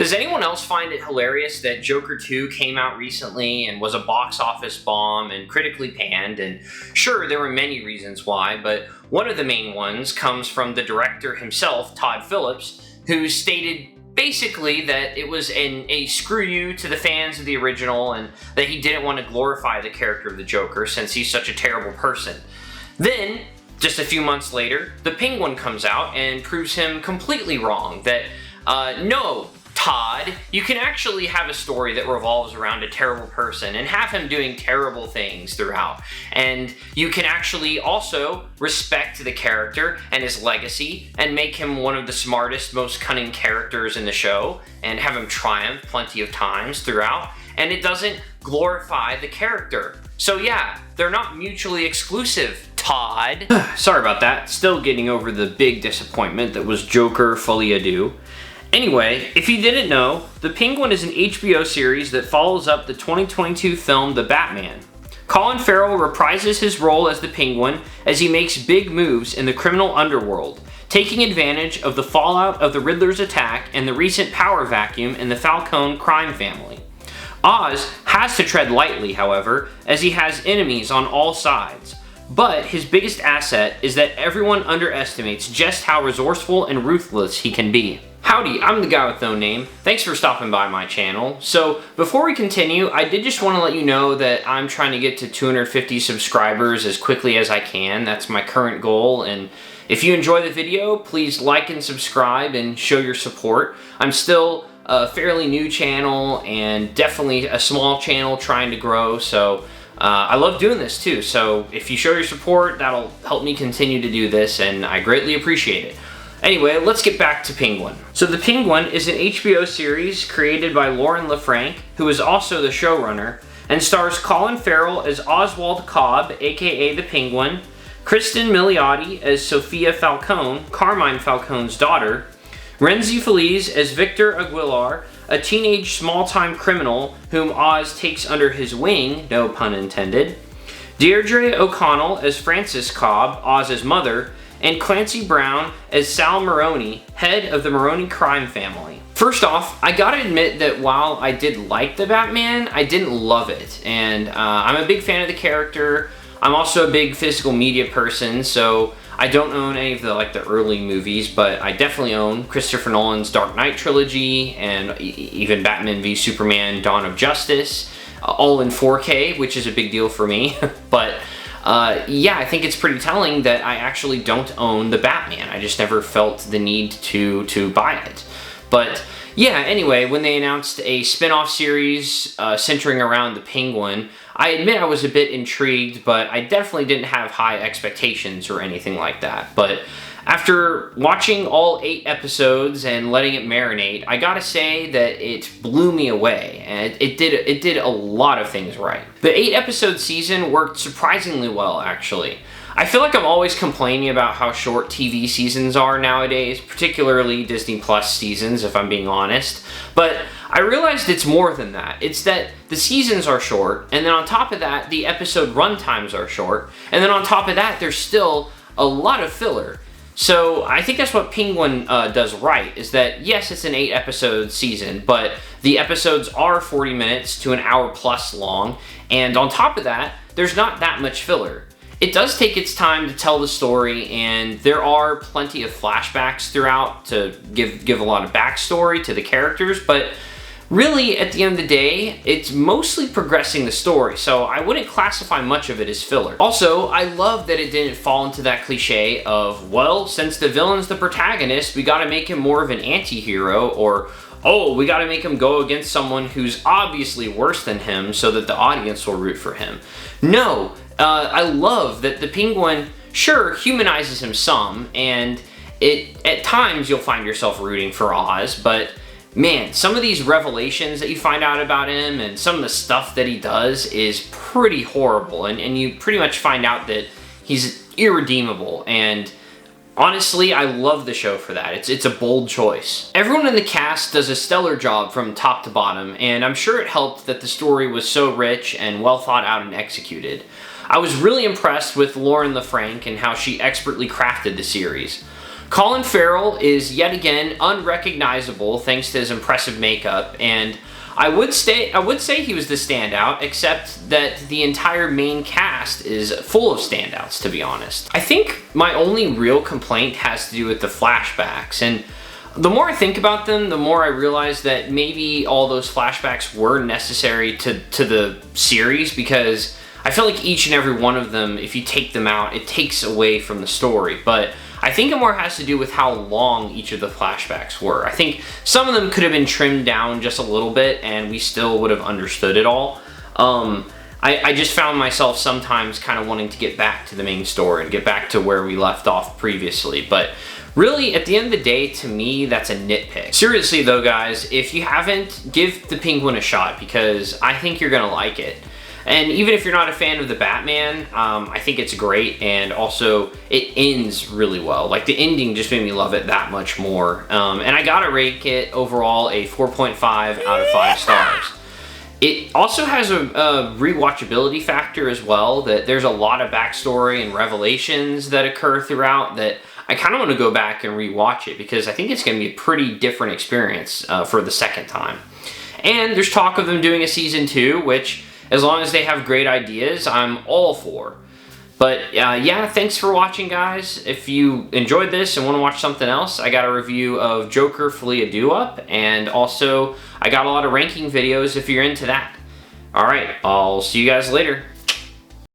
Does anyone else find it hilarious that Joker 2 came out recently and was a box office bomb and critically panned? And sure, there were many reasons why, but one of the main ones comes from the director himself, Todd Phillips, who stated basically that it was a screw you to the fans of the original and that he didn't want to glorify the character of the Joker since he's such a terrible person. Then, just a few months later, the Penguin comes out and proves him completely wrong, that no, Todd, you can actually have a story that revolves around a terrible person and have him doing terrible things throughout. And you can actually also respect the character and his legacy and make him one of the smartest, most cunning characters in the show and have him triumph plenty of times throughout. And it doesn't glorify the character. So yeah, they're not mutually exclusive, Todd. Sorry about that. Still getting over the big disappointment that was Joker Folie à Deux. Anyway, if you didn't know, The Penguin is an HBO series that follows up the 2022 film The Batman. Colin Farrell reprises his role as the Penguin as he makes big moves in the criminal underworld, taking advantage of the fallout of the Riddler's attack and the recent power vacuum in the Falcone crime family. Oz has to tread lightly, however, as he has enemies on all sides. But his biggest asset is that everyone underestimates just how resourceful and ruthless he can be. Howdy, I'm the guy with no name. Thanks for stopping by my channel. So, before we continue, I did just want to let you know that I'm trying to get to 250 subscribers as quickly as I can. That's my current goal, and if you enjoy the video, please like and subscribe and show your support. I'm still a fairly new channel and definitely a small channel trying to grow, so I love doing this too. So if you show your support, that'll help me continue to do this, and I greatly appreciate it. Anyway, let's get back to Penguin. So The Penguin is an HBO series created by Lauren LaFranc, who is also the showrunner, and stars Colin Farrell as Oswald Cobb, aka The Penguin, Kristen Milioti as Sophia Falcone, Carmine Falcone's daughter, Renzi Feliz as Victor Aguilar, a teenage small-time criminal whom Oz takes under his wing, no pun intended, Deirdre O'Connell as Frances Cobb, Oz's mother, and Clancy Brown as Sal Maroni, head of the Maroni crime family. First off, I gotta admit that while I did like the Batman, I didn't love it, and I'm a big fan of the character. I'm also a big physical media person, so I don't own any of the early movies, but I definitely own Christopher Nolan's Dark Knight trilogy and even Batman v Superman: Dawn of Justice, all in 4K, which is a big deal for me. But yeah, I think it's pretty telling that I actually don't own the Batman. I just never felt the need to buy it. But yeah, anyway, when they announced a spin-off series centering around the Penguin, I admit I was a bit intrigued, but I definitely didn't have high expectations or anything like that. But after watching all 8 episodes and letting it marinate, I gotta say that it blew me away, and it did a lot of things right. The 8-episode season worked surprisingly well, actually. I feel like I'm always complaining about how short TV seasons are nowadays, particularly Disney Plus seasons, if I'm being honest. But I realized it's more than that. It's that the seasons are short, and then on top of that, the episode runtimes are short, and then on top of that, there's still a lot of filler. So I think that's what Penguin does right, is that yes, it's an 8-episode season, but the episodes are 40 minutes to an hour plus long, and on top of that, there's not that much filler. It does take its time to tell the story, and there are plenty of flashbacks throughout to give a lot of backstory to the characters, but really, at the end of the day, it's mostly progressing the story, so I wouldn't classify much of it as filler. Also, I love that it didn't fall into that cliche of, well, since the villain's the protagonist, we gotta make him more of an anti-hero, or, oh, we gotta make him go against someone who's obviously worse than him so that the audience will root for him. No, I love that the Penguin, sure, humanizes him some, and at times you'll find yourself rooting for Oz, but man, some of these revelations that you find out about him and some of the stuff that he does is pretty horrible, and you pretty much find out that he's irredeemable, and honestly, I love the show for that. It's a bold choice. Everyone in the cast does a stellar job from top to bottom, and I'm sure it helped that the story was so rich and well thought out and executed. I was really impressed with Lauren LaFranc and how she expertly crafted the series. Colin Farrell is yet again unrecognizable thanks to his impressive makeup, and I would say he was the standout, except that the entire main cast is full of standouts, to be honest. I think my only real complaint has to do with the flashbacks, and the more I think about them, the more I realize that maybe all those flashbacks were necessary to the series, because I feel like each and every one of them, if you take them out, it takes away from the story. But I think it more has to do with how long each of the flashbacks were. I think some of them could have been trimmed down just a little bit and we still would have understood it all. I just found myself sometimes kind of wanting to get back to the main story and get back to where we left off previously. But really, at the end of the day, to me, that's a nitpick. Seriously though, guys, if you haven't, give The Penguin a shot, because I think you're gonna like it. And even if you're not a fan of the Batman, I think it's great, and also it ends really well. Like, the ending just made me love it that much more. And I gotta rate it overall a 4.5 out of 5 stars. It also has a rewatchability factor as well, that there's a lot of backstory and revelations that occur throughout that I kind of want to go back and rewatch it, because I think it's going to be a pretty different experience for the second time. And there's talk of them doing a season 2, which, as long as they have great ideas, I'm all for. But yeah, thanks for watching, guys. If you enjoyed this and want to watch something else, I got a review of Joker Folia Do-Up, and also I got a lot of ranking videos if you're into that. Alright, I'll see you guys later.